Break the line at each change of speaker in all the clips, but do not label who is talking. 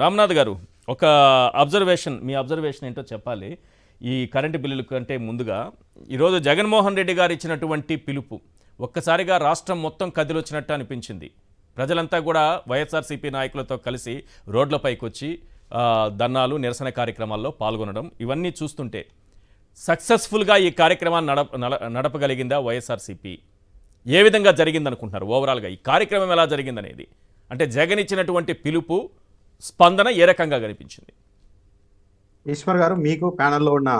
రామ్నాథ్ గారు, ఒక మీ అబ్జర్వేషన్ ఏంటో చెప్పాలి. ఈ కరెంటు బిల్లుల కంటే ముందుగా ఈరోజు జగన్మోహన్ రెడ్డి గారు ఇచ్చినటువంటి పిలుపు ఒక్కసారిగా రాష్ట్రం మొత్తం కదిలొచ్చినట్టు అనిపించింది. ప్రజలంతా కూడా వైఎస్ఆర్సీపీ నాయకులతో కలిసి రోడ్లపైకి వచ్చి ధర్నాలు, నిరసన కార్యక్రమాల్లో పాల్గొనడం ఇవన్నీ చూస్తుంటే సక్సెస్ఫుల్గా ఈ కార్యక్రమాన్ని నడపగలిగిందా వైఎస్ఆర్సీపీ? ఏ విధంగా జరిగిందనుకుంటున్నారు? ఓవరాల్గా ఈ కార్యక్రమం ఎలా జరిగిందనేది, అంటే జగన్ ఇచ్చినటువంటి పిలుపు స్పందన ఏ రకంగా కనిపించింది?
ఈశ్వర్ గారు, మీకు ప్యానెల్లో ఉన్న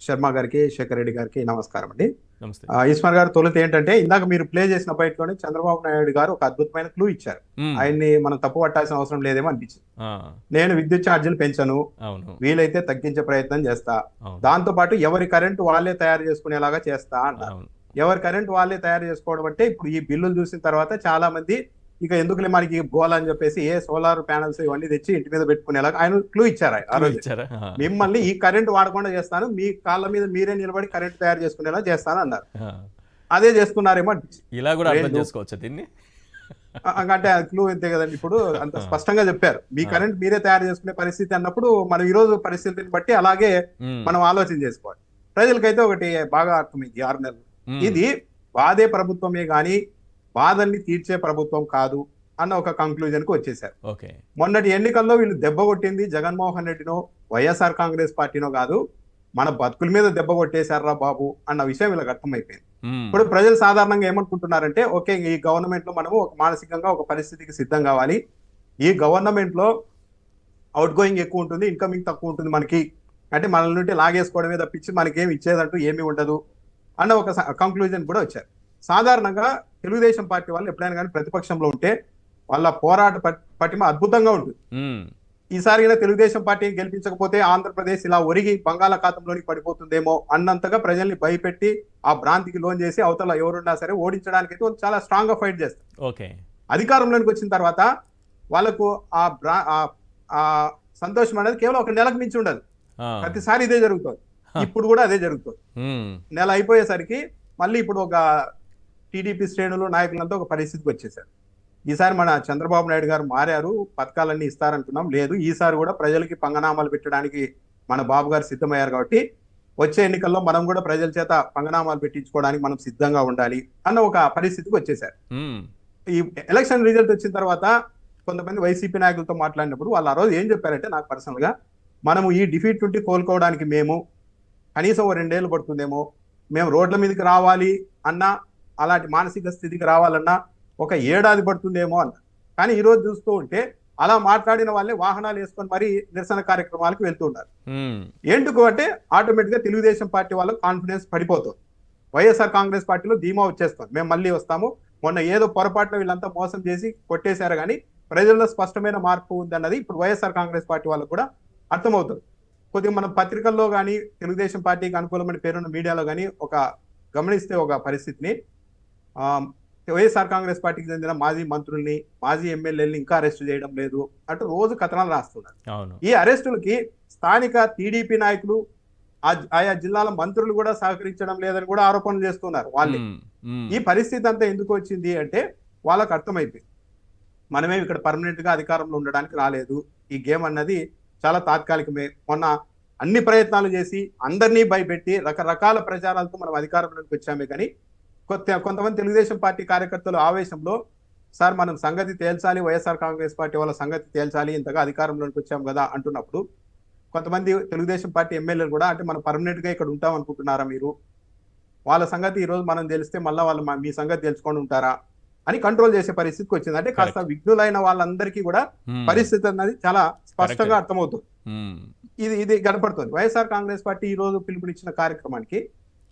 శర్మ గారికి, శేఖర్ రెడ్డి గారికి నమస్కారం అండి.
నమస్తే.
ఈశ్వర్ గారు, తొలుత ఏంటంటే ఇందాక మీరు ప్లే చేసిన బయటలోనే చంద్రబాబు నాయుడు గారు ఒక అద్భుతమైన క్లూ ఇచ్చారు. ఆయన్ని మనం తప్పు పట్టాల్సిన అవసరం లేదేమో అనిపించింది. నేను విద్యుత్ ఛార్జీలు పెంచను, వీలైతే తగ్గించే ప్రయత్నం చేస్తా, దాంతో పాటు ఎవరి కరెంటు వాళ్ళే తయారు చేసుకునేలాగా చేస్తా అన్నారు. ఎవరి కరెంటు వాళ్ళే తయారు చేసుకోవడం అంటే ఇప్పుడు ఈ బిల్లులు చూసిన తర్వాత చాలా మంది ఇక ఎందుకులే మనకి గోల్ అని చెప్పేసి సోలార్ ప్యానల్స్ ఇవన్నీ తెచ్చి ఇంటి మీద పెట్టుకునేలాగా ఆయన క్లూ ఇచ్చారు. ఆ రోజు మిమ్మల్ని ఈ కరెంట్ వాడకుండా చేస్తాను, మీ కాళ్ళ మీద మీరే నిలబడి కరెంట్ తయారు చేసుకునేలా చేస్తాను అన్నారు. అదే చేస్తున్నారేమో.
ఇలా కూడా అర్థం చేసుకోవచ్చు దీన్ని.
అంటే క్లూ అంతే కదండి. ఇప్పుడు అంత స్పష్టంగా చెప్పారు, మీ కరెంట్ మీరే తయారు చేసుకునే పరిస్థితి అన్నప్పుడు మనం ఈ రోజు పరిస్థితిని బట్టి అలాగే మనం ఆలోచన చేసుకోవాలి. ప్రజలకైతే ఒకటి బాగా అర్థమైంది, 6 నెలలు ఇది బాధే ప్రభుత్వమే గాని బాధల్ని తీర్చే ప్రభుత్వం కాదు అన్న ఒక కంక్లూజన్ కు వచ్చేసారు. మొన్నటి ఎన్నికల్లో వీళ్ళు దెబ్బ కొట్టింది జగన్మోహన్ రెడ్డినో వైఎస్ఆర్ కాంగ్రెస్ పార్టీనో కాదు, మన బతుకుల మీద దెబ్బ కొట్టేశారా బాబు అన్న విషయం వీళ్ళకి అర్థమైపోయింది. ఇప్పుడు ప్రజలు సాధారణంగా ఏమనుకుంటున్నారంటే, ఓకే ఈ గవర్నమెంట్ లో మనము ఒక మానసికంగా ఒక పరిస్థితికి సిద్ధం కావాలి, ఈ గవర్నమెంట్ లో అవుట్ గోయింగ్ ఎక్కువ ఉంటుంది, ఇన్కమింగ్ తక్కువ ఉంటుంది, మనకి అంటే మనల్ని నుండి లాగేసుకోవడమే తప్పించి మనకేమి ఇచ్చేదంటూ ఏమీ ఉండదు అన్న ఒక కంక్లూజన్ కూడా వచ్చారు. సాధారణంగా తెలుగుదేశం పార్టీ వాళ్ళు ఎప్పుడైనా కానీ ప్రతిపక్షంలో ఉంటే వాళ్ళ పోరాట పటిమ అద్భుతంగా ఉంటుంది. ఈసారి తెలుగుదేశం పార్టీని గెలిపించకపోతే ఆంధ్రప్రదేశ్ ఇలా ఒరిగి బంగాళాఖాతంలోనికి పడిపోతుందేమో అన్నంతగా ప్రజల్ని భయపెట్టి ఆ భ్రాంతికి లోన్ చేసి అవతల ఎవరున్నా సరే ఓడించడానికి అయితే చాలా స్ట్రాంగ్ గా ఫైట్ చేస్తారు. అధికారంలోకి వచ్చిన తర్వాత వాళ్ళకు ఆ సంతోషం అనేది కేవలం ఒక నెలకు మించి ఉండదు. ప్రతిసారి ఇదే జరుగుతుంది. ఇప్పుడు కూడా అదే జరుగుతుంది. నెల అయిపోయేసరికి మళ్ళీ ఇప్పుడు ఒక టీడీపీ శ్రేణులు నాయకులంతా ఒక పరిస్థితికి వచ్చేసారు. ఈసారి మన చంద్రబాబు నాయుడు గారు మారారు, పథకాలన్నీ ఇస్తారనుకున్నాం, లేదు ఈసారి కూడా ప్రజలకి పంగనామాలు పెట్టడానికి మన బాబు గారు సిద్ధమయ్యారు కాబట్టి వచ్చే ఎన్నికల్లో మనం కూడా ప్రజల చేత పంగనామాలు పెట్టించుకోవడానికి మనం సిద్ధంగా ఉండాలి అన్న ఒక పరిస్థితికి వచ్చేసారు. ఈ ఎలక్షన్ రిజల్ట్ వచ్చిన తర్వాత కొంతమంది వైసీపీ నాయకులతో మాట్లాడినప్పుడు వాళ్ళు ఆ రోజు ఏం చెప్పారంటే, నాకు పర్సనల్ గా మనము ఈ డిఫీట్ నుండి కోలుకోవడానికి మేము కనీసం 2 ఏళ్ళు పడుతుందేమో, మేము రోడ్ల మీదకి రావాలి అన్నా, అలాంటి మానసిక స్థితికి రావాలన్నా 1 ఏడాది పడుతుందేమో అన్న. కానీ ఈ రోజు చూస్తూ ఉంటే అలా మాట్లాడిన వాళ్ళే వాహనాలు వేసుకొని మరీ నిరసన కార్యక్రమాలకు వెళ్తూ ఉన్నారు. ఎందుకు అంటే ఆటోమేటిక్ గా తెలుగుదేశం పార్టీ వాళ్ళకు కాన్ఫిడెన్స్ పడిపోతుంది, వైఎస్ఆర్ కాంగ్రెస్ పార్టీలో ధీమా వచ్చేస్తుంది, మేము మళ్ళీ వస్తాము, మొన్న ఏదో పొరపాటున వీళ్ళంతా మోసం చేసి కొట్టేశారు కానీ ప్రజల్లో స్పష్టమైన మార్పు ఉందన్నది ఇప్పుడు వైఎస్ఆర్ కాంగ్రెస్ పార్టీ వాళ్ళకు కూడా అర్థమవుతుంది. కొద్దిగా మనం పత్రికల్లో కానీ తెలుగుదేశం పార్టీకి అనుకూలమైన పేరున్న మీడియాలో కానీ ఒక గమనిస్తే ఒక పరిస్థితిని, వైఎస్ఆర్ కాంగ్రెస్ పార్టీకి చెందిన మాజీ మంత్రుల్ని, మాజీ ఎమ్మెల్యేలని ఇంకా అరెస్టు చేయడం లేదు అంటూ రోజు కథనాలు రాస్తున్నారు. ఈ అరెస్టులకి స్థానిక టీడీపీ నాయకులు, ఆయా జిల్లాల మంత్రులు కూడా సహకరించడం లేదని కూడా ఆరోపణలు చేస్తున్నారు వాళ్ళే. ఈ పరిస్థితి అంతా ఎందుకు వచ్చింది అంటే వాళ్ళకు అర్థమైపోయింది, మనమే ఇక్కడ పర్మనెంట్ గా అధికారంలో ఉండడానికి రాలేదు, ఈ గేమ్ అన్నది చాలా తాత్కాలికమే. మొన్న అన్ని ప్రయత్నాలు చేసి అందరినీ భయపెట్టి రకరకాల ప్రచారాలతో మనం అధికారంలోకి వచ్చామే కానీ కొంతమంది తెలుగుదేశం పార్టీ కార్యకర్తలు ఆవేశంలో, సార్ మనం సంగతి తేల్చాలి, వైఎస్ఆర్ కాంగ్రెస్ పార్టీ వాళ్ళ సంగతి తేల్చాలి, ఇంతగా అధికారంలోకి వచ్చాం కదా అంటున్నప్పుడు కొంతమంది తెలుగుదేశం పార్టీ ఎమ్మెల్యేలు కూడా, అంటే మనం పర్మనెంట్ గా ఇక్కడ ఉంటాం అనుకుంటున్నారా మీరు, వాళ్ళ సంగతి ఈ రోజు మనం తెలిస్తే మళ్ళీ వాళ్ళు మీ సంగతి తెలుసుకొని ఉంటారా అని కంట్రోల్ చేసే పరిస్థితికి వచ్చింది. అంటే కాస్త విఘ్నులైన వాళ్ళందరికీ కూడా పరిస్థితి అన్నది చాలా స్పష్టంగా అర్థమవుతుంది. ఇది కనపడుతుంది. వైఎస్ఆర్ కాంగ్రెస్ పార్టీ ఈ రోజు పిలుపునిచ్చిన కార్యక్రమానికి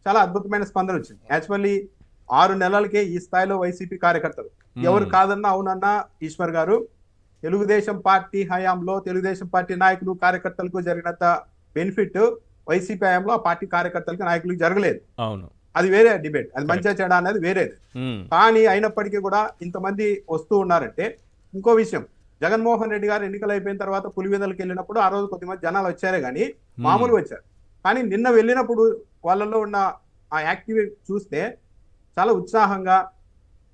చాలా అద్భుతమైన స్పందన వచ్చింది. యాక్చువల్లీ 6 నెలలకే ఈ స్థాయిలో వైసీపీ కార్యకర్తలు, ఎవరు కాదన్నా అవునన్నా ఈశ్వర్ గారు, తెలుగుదేశం పార్టీ హయాంలో తెలుగుదేశం పార్టీ నాయకులు కార్యకర్తలకు జరిగినంత బెనిఫిట్ వైసీపీ హయాంలో ఆ పార్టీ కార్యకర్తలకి నాయకులకు జరగలేదు. అది వేరే డిబేట్, అది మంచిగా చెడా అనేది వేరేది. కానీ అయినప్పటికీ కూడా ఇంతమంది వస్తూ ఉన్నారంటే ఇంకో విషయం, జగన్మోహన్ రెడ్డి గారు ఎన్నికలు అయిపోయిన తర్వాత పులివెందులకు వెళ్ళినప్పుడు ఆ రోజు కొద్దిమంది జనాలు వచ్చారే కానీ మామూలుగా వచ్చారు. కానీ నిన్న వెళ్ళినప్పుడు వాళ్ళలో ఉన్న ఆ యాక్టివిటీ చూస్తే చాలా ఉత్సాహంగా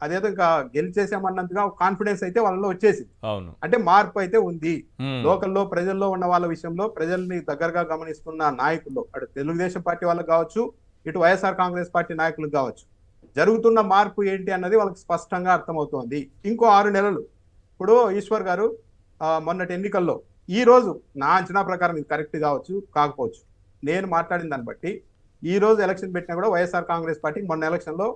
అదేదో ఇంకా గెలిచేసామన్నంతగా కాన్ఫిడెన్స్ అయితే వాళ్ళలో వచ్చేసింది.
అవును.
అంటే మార్పు అయితే ఉంది.
ఉమ్,
లోకల్లో ప్రజల్లో ఉన్న వాళ్ళ విషయంలో ప్రజల్ని దగ్గరగా గమనిస్తున్న నాయకుల్లో అటు తెలుగుదేశం పార్టీ వాళ్ళకి కావచ్చు, ఇటు వైఎస్ఆర్ కాంగ్రెస్ పార్టీ నాయకులకు కావచ్చు, జరుగుతున్న మార్పు ఏంటి అన్నది వాళ్ళకి స్పష్టంగా అర్థమవుతోంది. ఇంకో 6 నెలలు ఇప్పుడు ఈశ్వర్ గారు మొన్నటి ఎన్నికల్లో ఈ రోజు నా అంచనా ప్రకారం ఇది కరెక్ట్ కావచ్చు, కాకపోవచ్చు. నేను మాట్లాడిన దాన్ని బట్టి ఈ రోజు ఎలక్షన్ పెట్టినా కూడా వైఎస్ఆర్ కాంగ్రెస్ పార్టీ మొన్న ఎలక్షన్ లో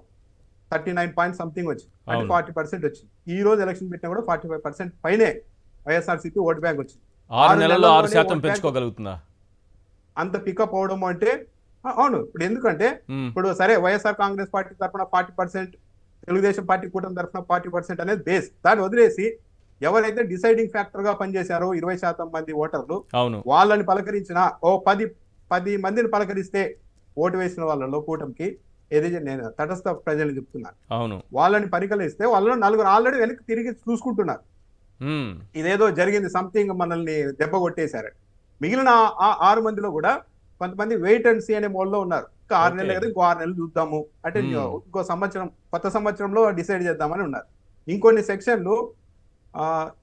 39 పాయింట్ సంథింగ్ వచ్చింది, అంటే
అవును.
40% వచ్చింది. ఈ రోజు ఎలక్షన్ పెట్టినా కూడా 45% పైనే వైఎస్ఆర్సీపీ ఓటు బ్యాంక్ వచ్చింది.
6 నెలల్లో
నెలల్లోనే
6%
ఓట్ బ్యాంక్
పెంచుకోగలుగుతుందా?
అంత పికప్ అవడం అంటే అవును. ఇప్పుడు ఎందుకంటే
ఉమ్,
ఇప్పుడు సరే వైఎస్ఆర్ కాంగ్రెస్ పార్టీ తరఫున 40%, తెలుగుదేశం పార్టీ కూటమి తరఫున 40% అనేది బేస్. దాన్ని వదిలేసి ఎవరైతే డిసైడింగ్ ఫ్యాక్టర్ గా పనిచేశారో 20% మంది ఓటర్లు,
అవును.
వాళ్ళని పలకరించిన ఓ 10 మందిని పలకరిస్తే ఓటు వేసిన వాళ్ళలో కూటమికి ఏది నేను తటస్థ ప్రజలు చెప్తున్నాను,
అవును.
వాళ్ళని పరికలిస్తే వాళ్ళలో 4 ఆల్రెడీ వెనక్కి తిరిగి చూసుకుంటున్నారు.
ఉమ్,
ఇదేదో జరిగింది, సంథింగ్ మనల్ని దెబ్బ కొట్టేశారు. మిగిలిన 6 మందిలో కూడా కొంతమంది వెయిట్ అండ్ సీ అనే మోడ్లో ఉన్నారు. ఇంకా 6 నెలలు కదా, ఇంకో 6 నెలలు చూద్దాము, అంటే ఇంకో సంవత్సరం, కొత్త సంవత్సరంలో డిసైడ్ చేద్దామని ఉన్నారు. ఇంకొన్ని సెక్షన్లు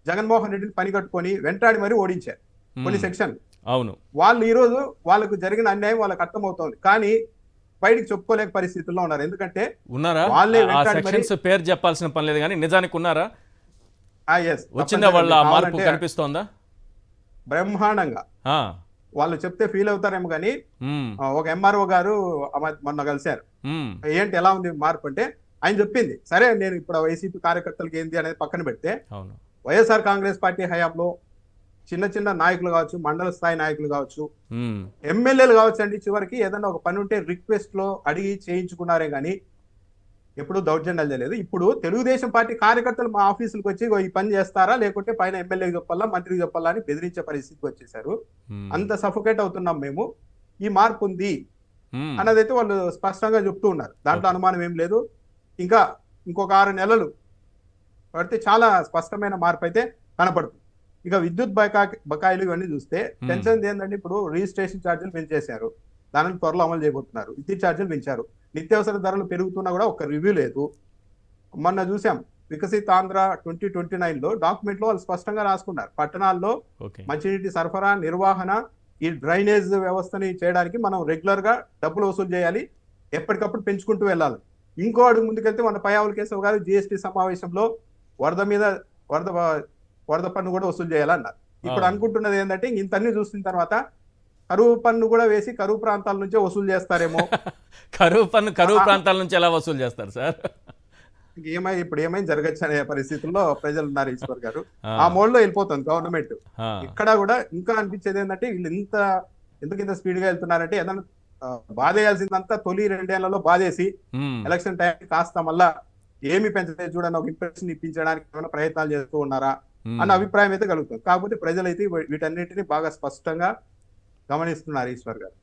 జగన్మోహన్ రెడ్డిని పని కట్టుకొని వెంటాడి మరీ ఓడించారు కొన్ని సెక్షన్లు.
అవును.
వాళ్ళు ఈ రోజు వాళ్ళకు జరిగిన అన్యాయం వాళ్ళకి అర్థమవుతోంది, కానీ బయటికి చెప్పుకోలేక పరిస్థితుల్లో ఉన్నారు. ఎందుకంటే
ఉన్నారా
వాళ్ళే
ఆ
వెంటాడి మరి
సెక్షన్స్ పేరు చెప్పాల్సిన పని లేదు, కానీ నిజానికి ఉన్నారా?
yes,
వచ్చిందా వాళ్ళ
తప్పనిసరిగా
మార్పు
కావాలంటే
కనిపిస్తోందా?
బ్రహ్మాండంగా
ఆ,
వాళ్ళు చెప్తే ఫీల్ అవుతారేమో కానీ
ఉమ్,
ఒక ఎంఆర్ఓ గారు మొన్న కలిశారు.
ఉమ్,
ఏంటి ఎలా ఉంది మార్పు అంటే ఆయన చెప్పింది, సరే నేను ఇప్పుడు వైసీపీ కార్యకర్తలకు ఏంది అనేది పక్కన పెడితే
అవును.
వైఎస్ఆర్ కాంగ్రెస్ పార్టీ హయాంలో చిన్న చిన్న నాయకులు కావచ్చు, మండల స్థాయి నాయకులు కావచ్చు,
ఉమ్,
ఎమ్మెల్యేలు కావచ్చు అండి, చివరికి ఏదైనా ఒక పని ఉంటే రిక్వెస్ట్ లో అడిగి చేయించుకున్నారే కానీ ఎప్పుడు దౌర్జన్యాలు చేయలేదు. ఇప్పుడు తెలుగుదేశం పార్టీ కార్యకర్తలు మా ఆఫీసులకు వచ్చి ఈ పని చేస్తారా, లేకుంటే పైన ఎమ్మెల్యేకి చెప్పాలా, మంత్రికి చెప్పాలా అని బెదిరించే పరిస్థితికి వచ్చేసారు.
ఉమ్,
అంత సఫోకేట్ అవుతున్నాం మేము. ఈ మార్పు ఉంది
ఉమ్,
అన్నదైతే వాళ్ళు స్పష్టంగా చెప్తూ ఉన్నారు. దాంట్లో అనుమానం ఏం లేదు. ఇంకా ఇంకొక 6 నెలలు పడితే చాలా స్పష్టమైన మార్పు అయితే కనపడుతుంది. ఇక విద్యుత్ బకాయిలు ఇవన్నీ చూస్తే టెన్షన్ ఏంటంటే ఇప్పుడు రిజిస్ట్రేషన్ ఛార్జీలు పెంచేశారు, దానిని త్వరలో అమలు చేయబోతున్నారు. విద్యుత్ ఛార్జీలు పెంచారు, నిత్యావసర ధరలు పెరుగుతున్నా కూడా ఒక రివ్యూ లేదు. మొన్న చూసాం వికసిత్ ఆంధ్ర 2029లో డాక్యుమెంట్ లో వాళ్ళు స్పష్టంగా రాసుకున్నారు, పట్టణాల్లో
ఓకే.
మంచినీటి సరఫరా, నిర్వహణ, ఈ డ్రైనేజ్ వ్యవస్థని చేయడానికి మనం రెగ్యులర్ గా డబ్బులు వసూలు చేయాలి, ఎప్పటికప్పుడు పెంచుకుంటూ వెళ్ళాలి. ఇంకో అడుగు ముందుకెళ్తే మన పయ్యావుల కేశవ్ గారు జిఎస్టీ సమావేశంలో వరద మీద వరద పన్ను కూడా వసూలు చేయాలన్నారు. ఇప్పుడు అనుకుంటున్నది ఏంటంటే ఇంతన్ని చూసిన తర్వాత కరువు పన్ను కూడా వేసి కరువు ప్రాంతాల నుంచే వసూలు చేస్తారేమో.
కరువు ప్రాంతాల నుంచి ఎలా వసూలు చేస్తారు సార్?
ఇప్పుడు ఏమైనా జరగచ్చు అనే పరిస్థితుల్లో ప్రజలు ఉన్నారు ఈశ్వర్ గారు. ఆ మోడ్ లో వెళ్ళిపోతుంది గవర్నమెంట్. ఇక్కడ కూడా ఇంకా అనిపించేది ఏంటంటే వీళ్ళు ఎందుకు ఇంత స్పీడ్ గా వెళ్తున్నారంటే ఏదైనా బాధేయాల్సిందంతా తొలి 2 ఏళ్లలో బాధేసి ఎలక్షన్ టైం కాస్త మళ్ళా ఏమి పెంచలేదు చూడని ఒక ఇంప్రెషన్ ఇప్పించడానికి ఏమైనా ప్రయత్నాలు చేస్తూ ఉన్నారా అన్న అభిప్రాయం అయితే కలుగుతుంది. కాకపోతే ప్రజలైతే వీటన్నిటిని బాగా స్పష్టంగా గమనిస్తున్నారు ఈశ్వర్ గారు.